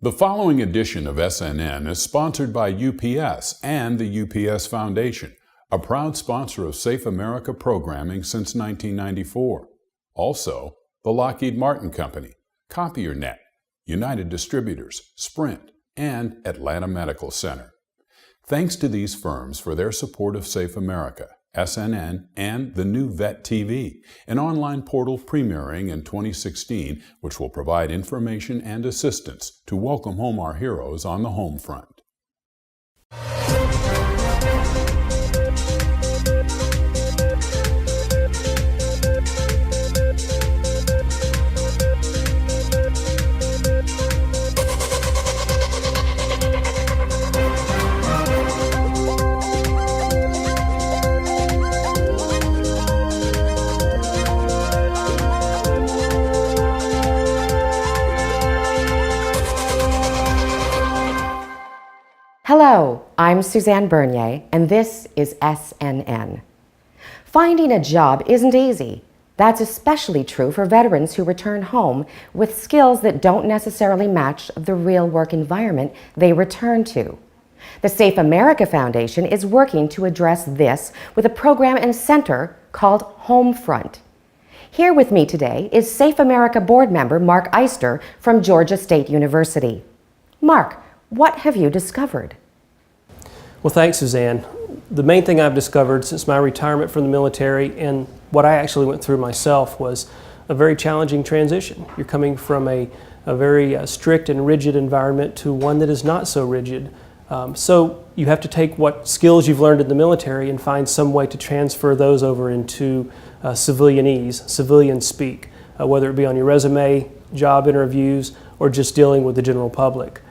The following edition of SNN is sponsored by UPS and the UPS Foundation, a proud sponsor of Safe America programming since 1994. Also, the Lockheed Martin Company, CopierNet, United Distributors, Sprint, and Atlanta Medical Center. Thanks to these firms for their support of Safe America, SNN, and the new Vet TV, an online portal premiering in 2016, which will provide information and assistance to welcome home our heroes on the home front. Hello, I'm Suzanne Bernier, and this is SNN. Finding a job isn't easy. That's especially true for veterans who return home with skills that don't necessarily match the real work environment they return to. The Safe America Foundation is working to address this with a program and center called Homefront. Here with me today is Safe America board member Mark Eister from Georgia State University. Mark, what have you discovered? Well, thanks, Suzanne. The main thing I've discovered since my retirement from the military and what I actually went through myself was a very challenging transition. You're coming from a very strict and rigid environment to one that is not so rigid. So you have to take what skills you've learned in the military and find some way to transfer those over into civilianese, civilian speak, whether it be on your resume, job interviews, or just dealing with the general public.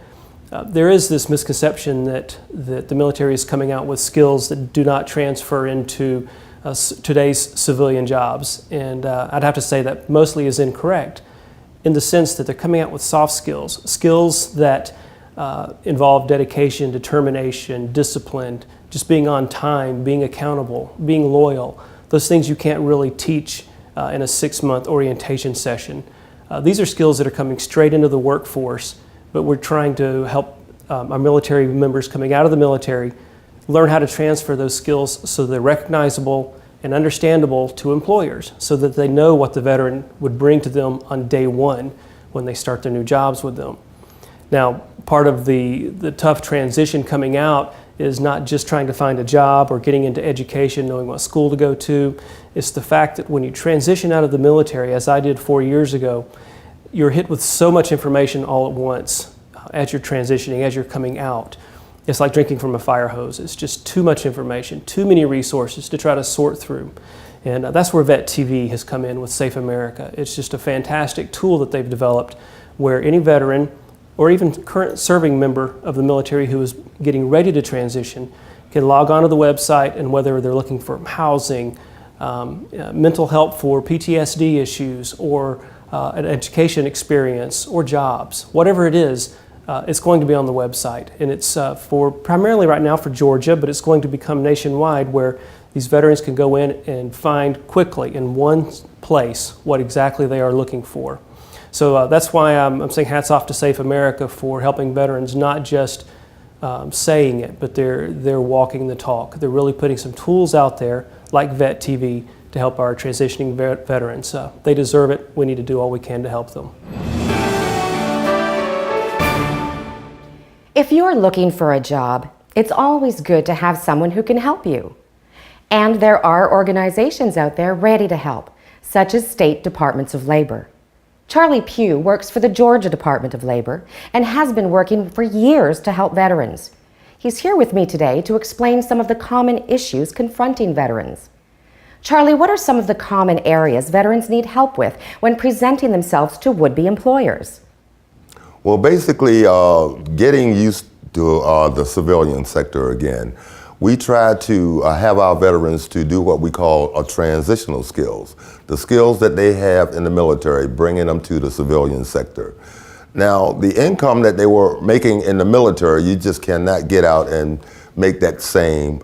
There is this misconception that the military is coming out with skills that do not transfer into today's civilian jobs, and I'd have to say that mostly is incorrect in the sense that they're coming out with soft skills, skills that involve dedication, determination, discipline, just being on time, being accountable, being loyal, those things you can't really teach in a 6-month orientation session. These are skills that are coming straight into the workforce, but we're trying to help our military members coming out of the military learn how to transfer those skills so they're recognizable and understandable to employers so that they know what the veteran would bring to them on day one when they start their new jobs with them. Now, part of the tough transition coming out is not just trying to find a job or getting into education, knowing what school to go to. It's the fact that when you transition out of the military, as I did 4 years ago, you're hit with so much information all at once as you're transitioning, as you're coming out. It's like drinking from a fire hose. It's just too much information, too many resources to try to sort through. And that's where Vet TV has come in with Safe America. It's just a fantastic tool that they've developed where any veteran or even current serving member of the military who is getting ready to transition can log onto the website, and whether they're looking for housing, mental help for PTSD issues, or an education experience or jobs, whatever it is, it's going to be on the website. And it's for primarily right now for Georgia, but it's going to become nationwide where these veterans can go in and find quickly in one place what exactly they are looking for. So that's why I'm saying hats off to Safe America for helping veterans, not just saying it, but they're walking the talk. They're really putting some tools out there like Vet TV to help our transitioning veterans. They deserve it. We need to do all we can to help them. If you're looking for a job, it's always good to have someone who can help you. And there are organizations out there ready to help, such as state departments of labor. Charlie Pugh works for the Georgia Department of Labor and has been working for years to help veterans. He's here with me today to explain some of the common issues confronting veterans. Charlie, what are some of the common areas veterans need help with when presenting themselves to would-be employers? Well, basically, getting used to the civilian sector again. We try to have our veterans to do what we call transitional skills. The skills that they have in the military, bringing them to the civilian sector. Now, the income that they were making in the military, you just cannot get out and make that same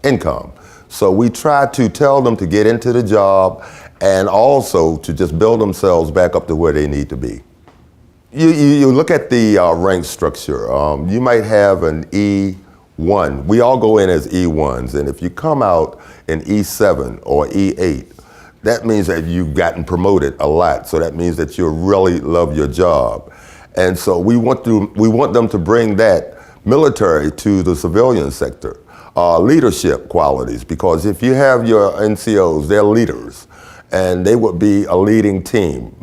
income. So we try to tell them to get into the job and also to just build themselves back up to where they need to be. You look at the rank structure. You might have an E1. We all go in as E1s, and if you come out in E7 or E8, that means that you've gotten promoted a lot. So that means that you really love your job. And so we want them to bring that military to the civilian sector. Leadership qualities, because if you have your NCOs, they're leaders, and they would be a leading team,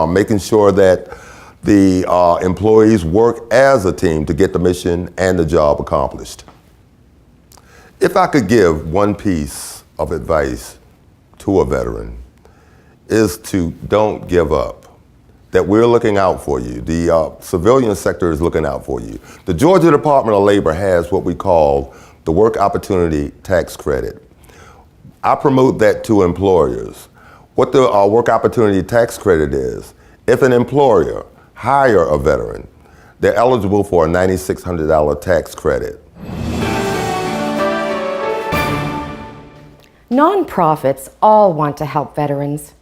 making sure that the employees work as a team to get the mission and the job accomplished. If I could give one piece of advice to a veteran, is to don't give up. That we're looking out for you. The civilian sector is looking out for you. The Georgia Department of Labor has what we call the Work Opportunity Tax Credit. I promote that to employers. What the Work Opportunity Tax Credit is, if an employer hire a veteran, they're eligible for a $9,600 tax credit. Nonprofits all want to help veterans,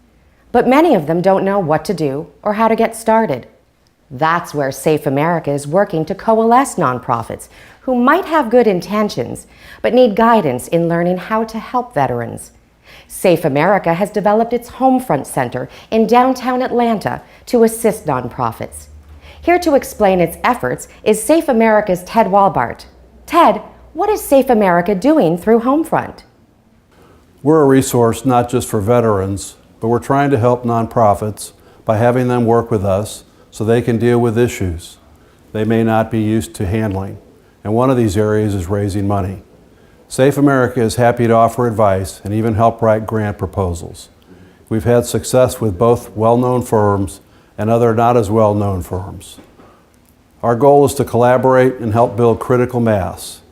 but many of them don't know what to do or how to get started. That's where Safe America is working to coalesce nonprofits who might have good intentions but need guidance in learning how to help veterans. Safe America has developed its Homefront Center in downtown Atlanta to assist nonprofits. Here to explain its efforts is Safe America's Ted Walbart. Ted, what is Safe America doing through Homefront? We're a resource not just for veterans, but we're trying to help nonprofits by having them work with us so they can deal with issues they may not be used to handling. And one of these areas is raising money. Safe America is happy to offer advice and even help write grant proposals. We've had success with both well-known firms and other not as well-known firms. Our goal is to collaborate and help build critical mass,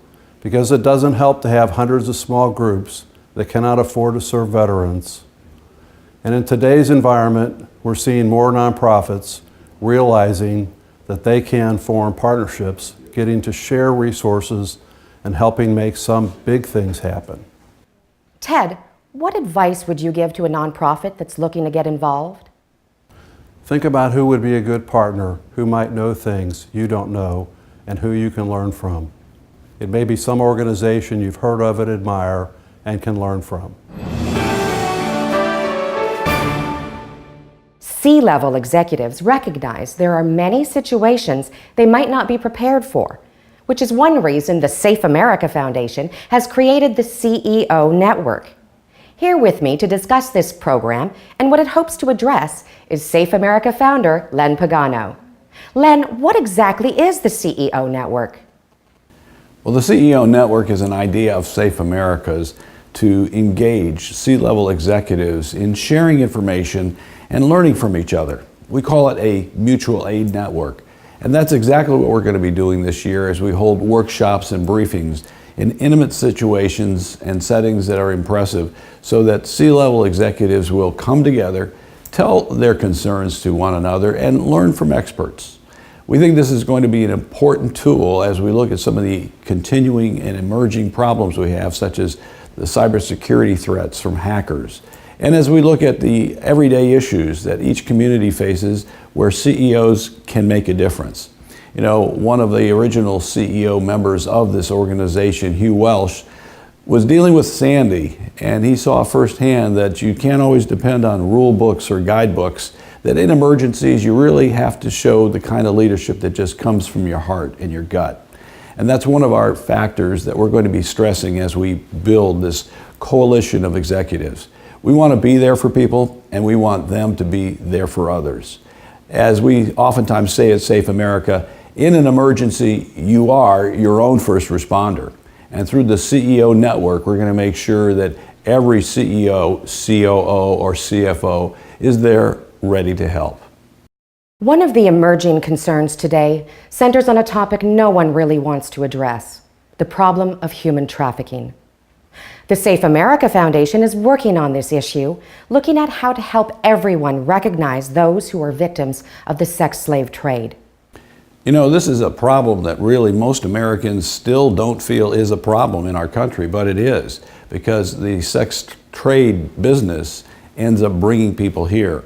because it doesn't help to have hundreds of small groups that cannot afford to serve veterans. And in today's environment, we're seeing more nonprofits realizing that they can form partnerships, getting to share resources and helping make some big things happen. Ted, what advice would you give to a nonprofit that's looking to get involved? Think about who would be a good partner, who might know things you don't know, and who you can learn from. It may be some organization you've heard of and admire and can learn from. C-level executives recognize there are many situations they might not be prepared for, which is one reason the Safe America Foundation has created the CEO Network. Here with me to discuss this program and what it hopes to address is Safe America founder Len Pagano. Len, what exactly is the CEO Network? Well, the CEO Network is an idea of Safe America's to engage C-level executives in sharing information and learning from each other. We call it a mutual aid network. And that's exactly what we're going to be doing this year as we hold workshops and briefings in intimate situations and settings that are impressive so that C-level executives will come together, tell their concerns to one another, and learn from experts. We think this is going to be an important tool as we look at some of the continuing and emerging problems we have, such as the cybersecurity threats from hackers. And as we look at the everyday issues that each community faces where CEOs can make a difference. You know, one of the original CEO members of this organization, Hugh Welsh, was dealing with Sandy, and he saw firsthand that you can't always depend on rule books or guidebooks, that in emergencies you really have to show the kind of leadership that just comes from your heart and your gut. And that's one of our factors that we're going to be stressing as we build this coalition of executives. We want to be there for people, and we want them to be there for others. As we oftentimes say at Safe America, in an emergency, you are your own first responder. And through the CEO Network, we're going to make sure that every CEO, COO, or CFO is there ready to help. One of the emerging concerns today centers on a topic no one really wants to address: the problem of human trafficking. The Safe America Foundation is working on this issue, looking at how to help everyone recognize those who are victims of the sex slave trade. You know, this is a problem that really most Americans still don't feel is a problem in our country, but it is, because the sex trade business ends up bringing people here.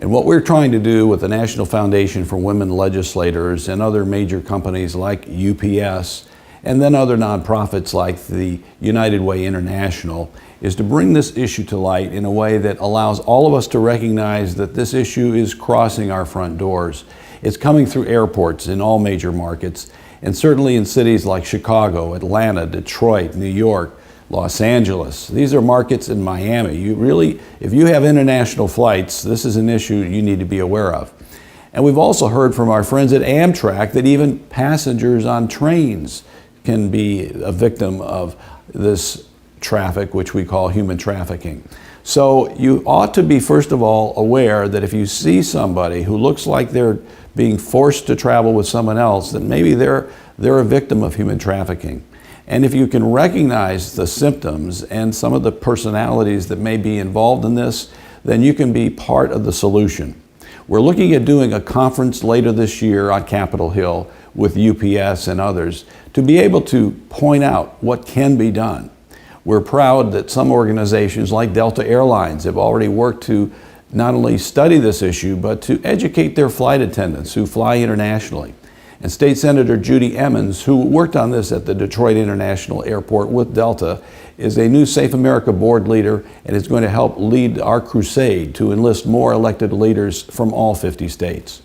And what we're trying to do with the National Foundation for Women Legislators and other major companies like UPS and then other nonprofits like the United Way International is to bring this issue to light in a way that allows all of us to recognize that this issue is crossing our front doors. It's coming through airports in all major markets, and certainly in cities like Chicago, Atlanta, Detroit, New York, Los Angeles. These are markets in Miami. If you have international flights, this is an issue you need to be aware of. And we've also heard from our friends at Amtrak that even passengers on trains can be a victim of this traffic, which we call human trafficking. So you ought to be, first of all, aware that if you see somebody who looks like they're being forced to travel with someone else, then maybe they're a victim of human trafficking. And if you can recognize the symptoms and some of the personalities that may be involved in this, then you can be part of the solution. We're looking at doing a conference later this year on Capitol Hill with UPS and others to be able to point out what can be done. We're proud that some organizations like Delta Airlines have already worked to not only study this issue, but to educate their flight attendants who fly internationally. And State Senator Judy Emmons, who worked on this at the Detroit International Airport with Delta, is a new Safe America board leader and is going to help lead our crusade to enlist more elected leaders from all 50 states.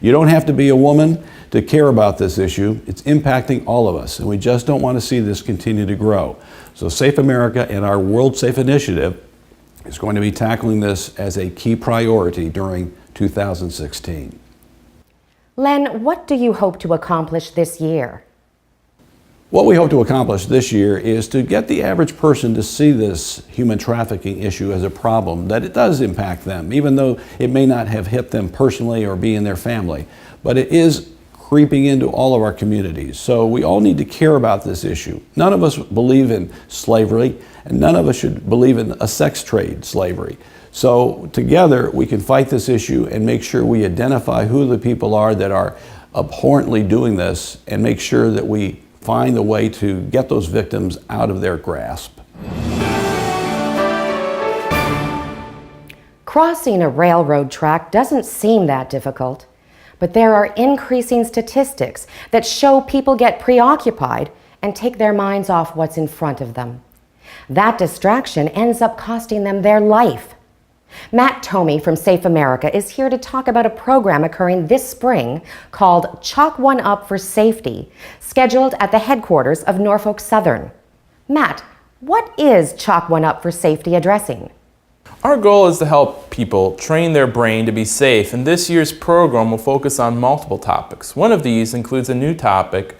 You don't have to be a woman to care about this issue. It's impacting all of us, and we just don't want to see this continue to grow. So Safe America and our World Safe Initiative is going to be tackling this as a key priority during 2016. Len, what do you hope to accomplish this year? What we hope to accomplish this year is to get the average person to see this human trafficking issue as a problem, that it does impact them, even though it may not have hit them personally or be in their family. But it is creeping into all of our communities. So we all need to care about this issue. None of us believe in slavery, and none of us should believe in a sex trade slavery. So together we can fight this issue and make sure we identify who the people are that are abhorrently doing this, and make sure that we find a way to get those victims out of their grasp. Crossing a railroad track doesn't seem that difficult, but there are increasing statistics that show people get preoccupied and take their minds off what's in front of them. That distraction ends up costing them their life. Matt Tomey from Safe America is here to talk about a program occurring this spring called Chalk One Up for Safety, scheduled at the headquarters of Norfolk Southern. Matt, what is Chalk One Up for Safety addressing? Our goal is to help people train their brain to be safe, and this year's program will focus on multiple topics. One of these includes a new topic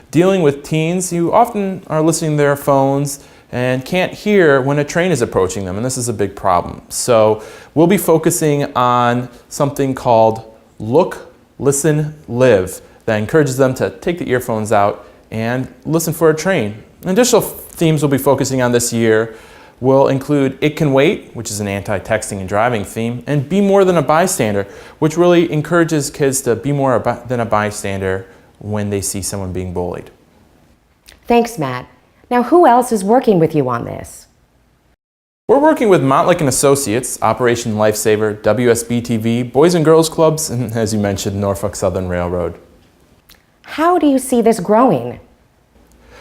dealing with teens who often are listening to their phones and can't hear when a train is approaching them, and this is a big problem. So we'll be focusing on something called Look, Listen, Live that encourages them to take the earphones out and listen for a train. Additional themes we'll be focusing on this year will include It Can Wait, which is an anti-texting and driving theme, and Be More Than a Bystander, which really encourages kids to be more than a bystander when they see someone being bullied. Thanks, Matt. Now, who else is working with you on this? We're working with Montlick & Associates, Operation Lifesaver, WSB-TV, Boys and Girls Clubs, and as you mentioned, Norfolk Southern Railroad. How do you see this growing?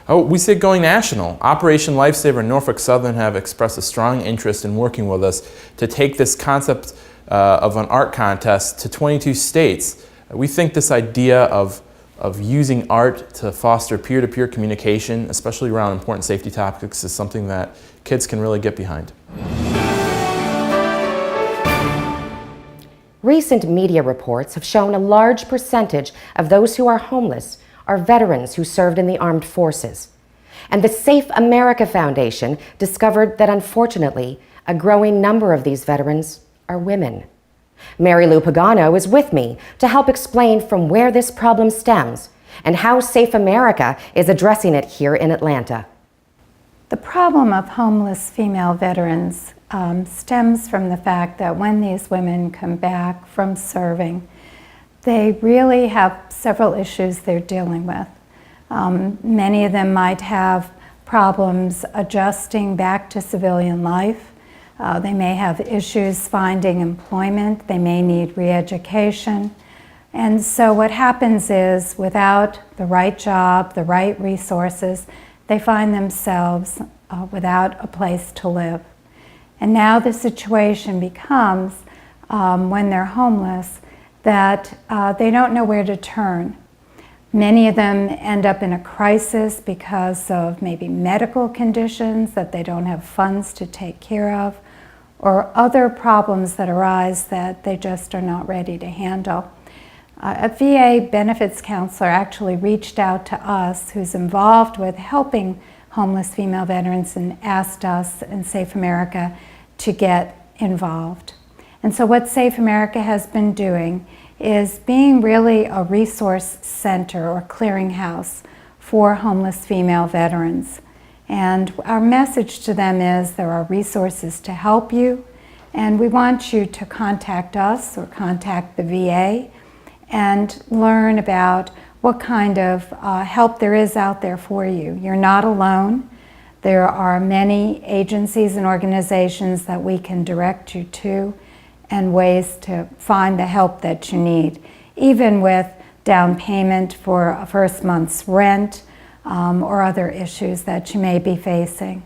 Oh, we see it going national. Operation Lifesaver and Norfolk Southern have expressed a strong interest in working with us to take this concept of an art contest to 22 states. We think this idea of using art to foster peer-to-peer communication, especially around important safety topics, is something that kids can really get behind. Recent media reports have shown a large percentage of those who are homeless are veterans who served in the armed forces. And the Safe America Foundation discovered that unfortunately, a growing number of these veterans are women. Mary Lou Pagano is with me to help explain from where this problem stems and how Safe America is addressing it here in Atlanta. The problem of homeless female veterans stems from the fact that when these women come back from serving, they really have several issues they're dealing with. Many of them might have problems adjusting back to civilian life. They may have issues finding employment. They may need re-education. And so what happens is, without the right job, the right resources, they find themselves without a place to live. And now the situation becomes, when they're homeless, that they don't know where to turn. Many of them end up in a crisis because of maybe medical conditions that they don't have funds to take care of, or other problems that arise that they just are not ready to handle. A VA benefits counselor actually reached out to us, who's involved with helping homeless female veterans, and asked us and Safe America to get involved. And so what Safe America has been doing is being really a resource center or clearinghouse for homeless female veterans. And our message to them is there are resources to help you, and we want you to contact us or contact the VA and learn about what kind of help there is out there for you. You're not alone. There are many agencies and organizations that we can direct you to, and ways to find the help that you need, even with down payment for a first month's rent or other issues that you may be facing.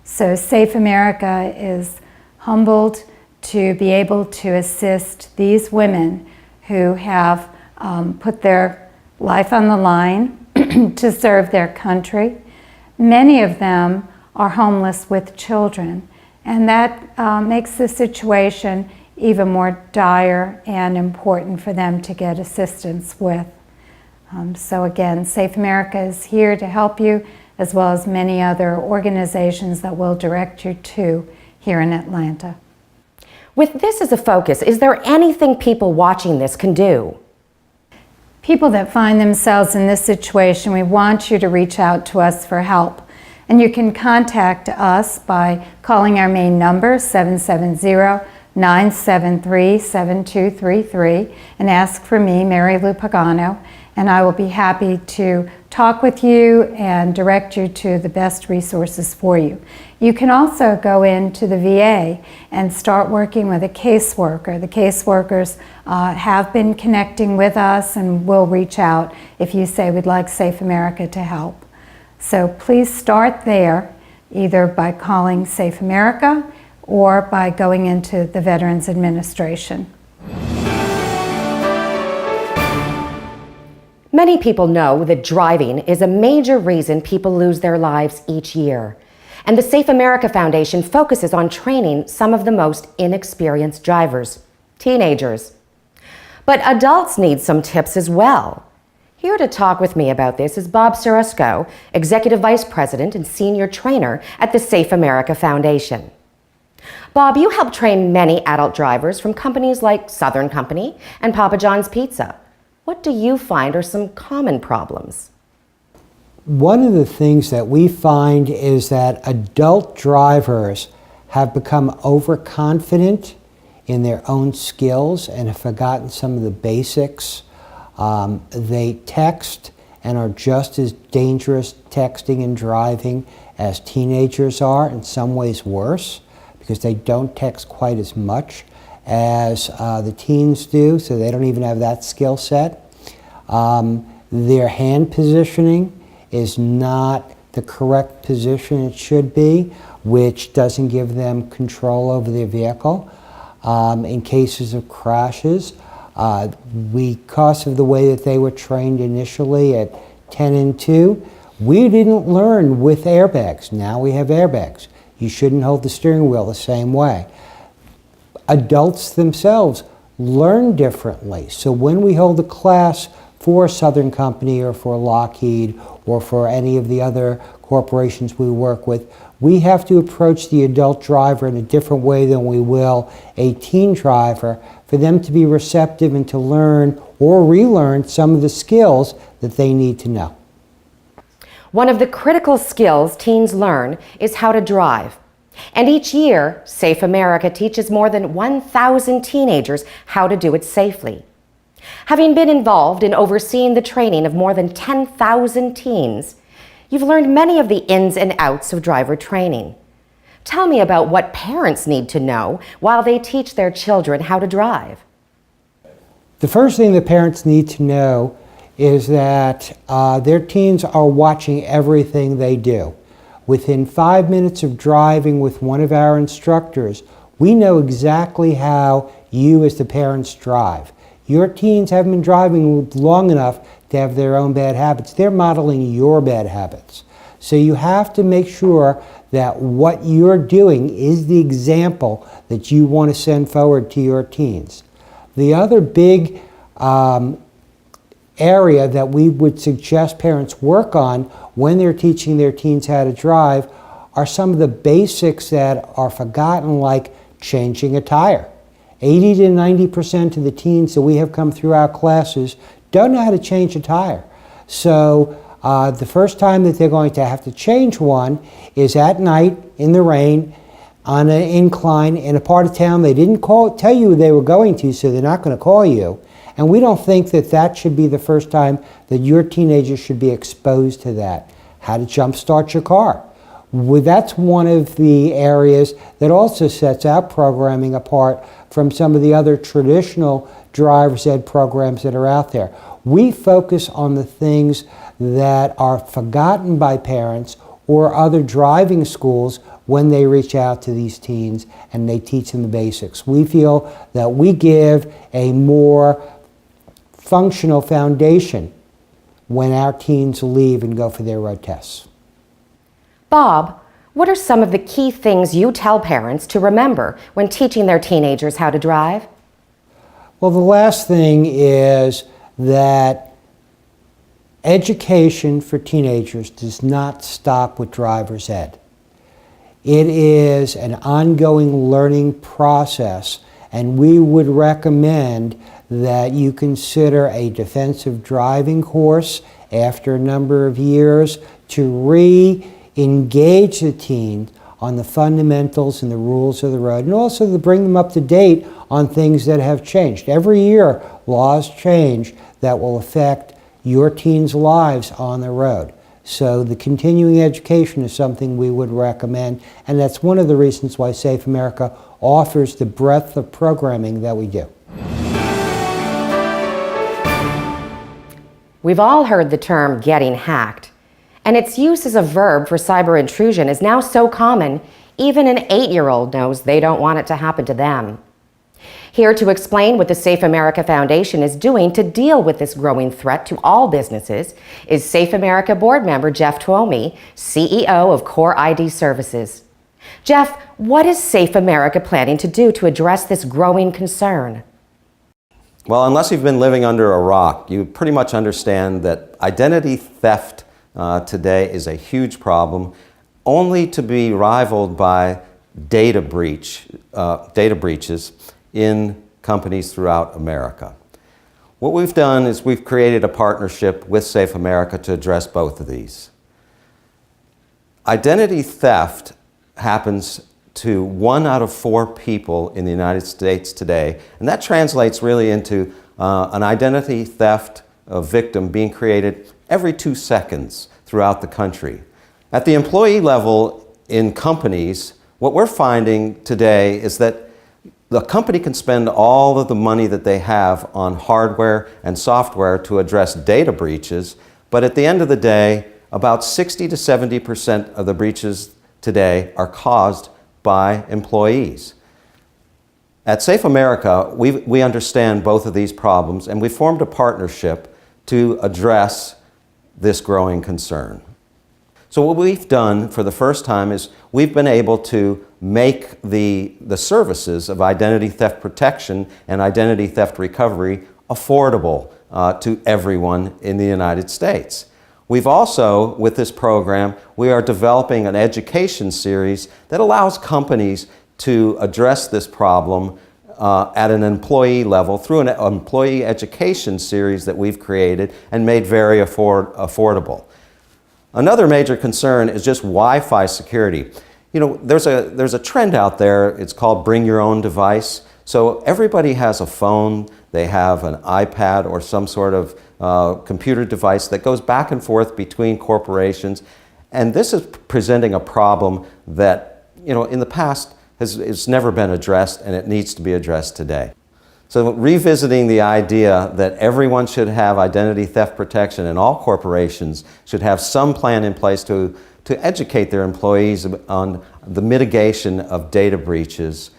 So Safe America is humbled to be able to assist these women who have put their life on the line to serve their country. Many of them are homeless with children, and that makes the situation even more dire and important for them to get assistance with. So again, Safe America is here to help you, as well as many other organizations that we'll direct you to here in Atlanta. With this as a focus, is there anything people watching this can do? People that find themselves in this situation, we want you to reach out to us for help. And you can contact us by calling our main number, 770-973-7233, and ask for me, Mary Lou Pagano, and I will be happy to talk with you and direct you to the best resources for you. You can also go into the VA and start working with a caseworker. The caseworkers have been connecting with us and will reach out if you say we'd like Safe America to help. So please start there, either by calling Safe America or by going into the Veterans Administration. Many people know that driving is a major reason people lose their lives each year. And the Safe America Foundation focuses on training some of the most inexperienced drivers, teenagers. But adults need some tips as well. Here to talk with me about this is Bob Surusco, Executive Vice President and Senior Trainer at the Safe America Foundation. Bob, you help train many adult drivers from companies like Southern Company and Papa John's Pizza. What do you find are some common problems? One of the things that we find is that adult drivers have become overconfident in their own skills and have forgotten some of the basics. They text and are just as dangerous texting and driving as teenagers are, in some ways worse, because they don't text quite as much as the teens do, so they don't even have that skill set. Their hand positioning is not the correct position it should be, which doesn't give them control over their vehicle. In cases of crashes, because of the way that they were trained initially at 10 and 2, we didn't learn with airbags. Now we have airbags. You shouldn't hold the steering wheel the same way. Adults themselves learn differently. So when we hold a class for Southern Company or for Lockheed or for any of the other corporations we work with, we have to approach the adult driver in a different way than we will a teen driver, for them to be receptive and to learn or relearn some of the skills that they need to know. One of the critical skills teens learn is how to drive. And each year, Safe America teaches more than 1,000 teenagers how to do it safely. Having been involved in overseeing the training of more than 10,000 teens, you've learned many of the ins and outs of driver training. Tell me about what parents need to know while they teach their children how to drive. The first thing that parents need to know is that their teens are watching everything they do. Within 5 minutes of driving with one of our instructors, we know exactly how you as the parents drive. Your teens haven't been driving long enough to have their own bad habits. They're modeling your bad habits. So you have to make sure that what you're doing is the example that you want to send forward to your teens. The other big area that we would suggest parents work on when they're teaching their teens how to drive are some of the basics that are forgotten, like changing a tire. 80 to 90% of the teens that we have come through our classes don't know how to change a tire. So the first time that they're going to have to change one is at night in the rain on an incline in a part of town they didn't tell you they were going to, so they're not going to call you. And we don't think that that should be the first time that your teenagers should be exposed to that. How to jump start your car. Well, that's one of the areas that also sets our programming apart from some of the other traditional driver's ed programs that are out there. We focus on the things that are forgotten by parents or other driving schools when they reach out to these teens and they teach them the basics. We feel that we give a more functional foundation when our teens leave and go for their road tests. Bob, what are some of the key things you tell parents to remember when teaching their teenagers how to drive? Well, the last thing is that education for teenagers does not stop with driver's ed. It is an ongoing learning process, and we would recommend that you consider a defensive driving course after a number of years to re-engage the teen on the fundamentals and the rules of the road, and also to bring them up to date on things that have changed. Every year, laws change that will affect your teens' lives on the road. So the continuing education is something we would recommend, and that's one of the reasons why Safe America offers the breadth of programming that we do. We've all heard the term getting hacked, and its use as a verb for cyber intrusion is now so common, even an 8-year-old knows they don't want it to happen to them. Here to explain what the Safe America Foundation is doing to deal with this growing threat to all businesses is Safe America board member Jeff Twomey, CEO of Core ID Services. Jeff, what is Safe America planning to do to address this growing concern? Well, unless you've been living under a rock, you pretty much understand that identity theft today is a huge problem, only to be rivaled by data breaches in companies throughout America. What we've done is we've created a partnership with Safe America to address both of these. Identity theft happens to 1 out of 4 people in the United States today, and that translates really into an identity theft victim being created every 2 seconds throughout the country. At the employee level in companies, what we're finding today is that the company can spend all of the money that they have on hardware and software to address data breaches, but at the end of the day, about 60 to 70% of the breaches today are caused by employees. At Safe America, we understand both of these problems, and we formed a partnership to address this growing concern. So what we've done for the first time is we've been able to make the services of identity theft protection and identity theft recovery affordable to everyone in the United States. We've also, with this program, we are developing an education series that allows companies to address this problem at an employee level through an employee education series that we've created and made very affordable. Another major concern is just Wi-Fi security. You know, there's a trend out there, it's called bring your own device. So everybody has a phone, they have an iPad or some sort of computer device that goes back and forth between corporations, and this is presenting a problem that in the past it's never been addressed, and it needs to be addressed today. So revisiting the idea that everyone should have identity theft protection and all corporations should have some plan in place to educate their employees on the mitigation of data breaches.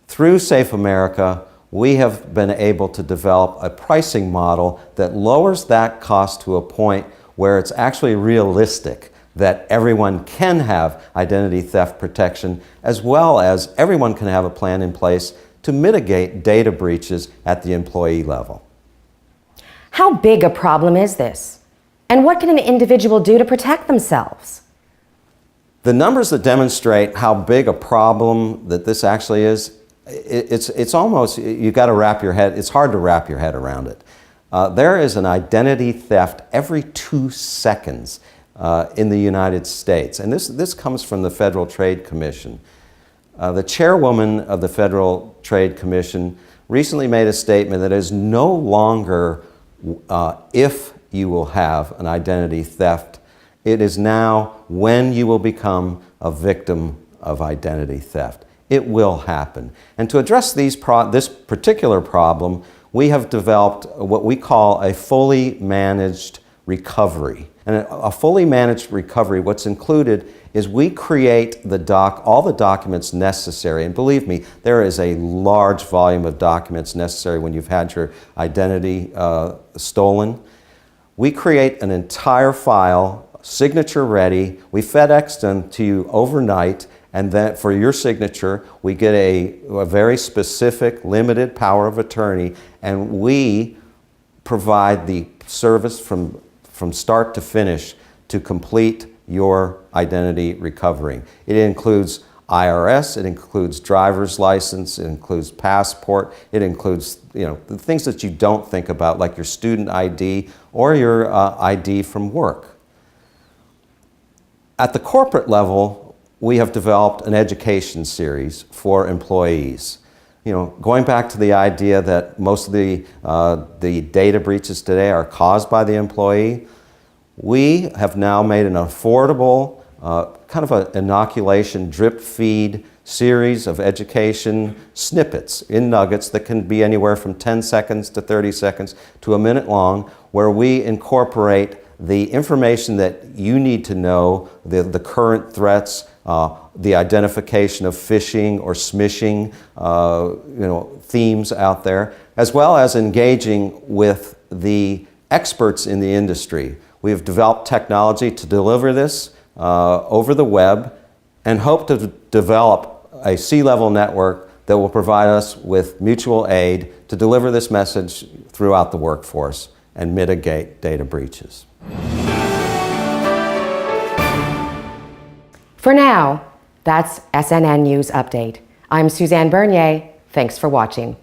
Through Safe America, we have been able to develop a pricing model that lowers that cost to a point where it's actually realistic that everyone can have identity theft protection, as well as everyone can have a plan in place to mitigate data breaches at the employee level. How big a problem is this? And what can an individual do to protect themselves? The numbers that demonstrate how big a problem that this actually is, it's almost, you got to wrap your head, it's hard to wrap your head around it. There is an identity theft every 2 seconds in the United States. And this comes from the Federal Trade Commission. The chairwoman of the Federal Trade Commission recently made a statement that is no longer if you will have an identity theft. It is now when you will become a victim of identity theft. It will happen. And to address this particular problem, we have developed what we call a fully managed recovery. And a fully managed recovery, what's included is we create all the documents necessary. And believe me, there is a large volume of documents necessary when you've had your identity stolen. We create an entire file, signature ready. We FedEx them to you overnight. And then for your signature, we get a very specific, limited power of attorney. And we provide the service from start to finish to complete your identity recovery. It includes IRS, it includes driver's license, it includes passport, it includes the things that you don't think about, like your student ID or your ID from work. At the corporate level, we have developed an education series for employees. Going back to the idea that most of the data breaches today are caused by the employee, we have now made an affordable, kind of an inoculation drip feed series of education snippets in nuggets that can be anywhere from 10 seconds to 30 seconds to a minute long, where we incorporate the information that you need to know, the current threats, the identification of phishing or smishing themes out there, as well as engaging with the experts in the industry. We have developed technology to deliver this over the web and hope to develop a C-level network that will provide us with mutual aid to deliver this message throughout the workforce and mitigate data breaches. For now, that's SNN News Update. I'm Suzanne Bernier. Thanks for watching.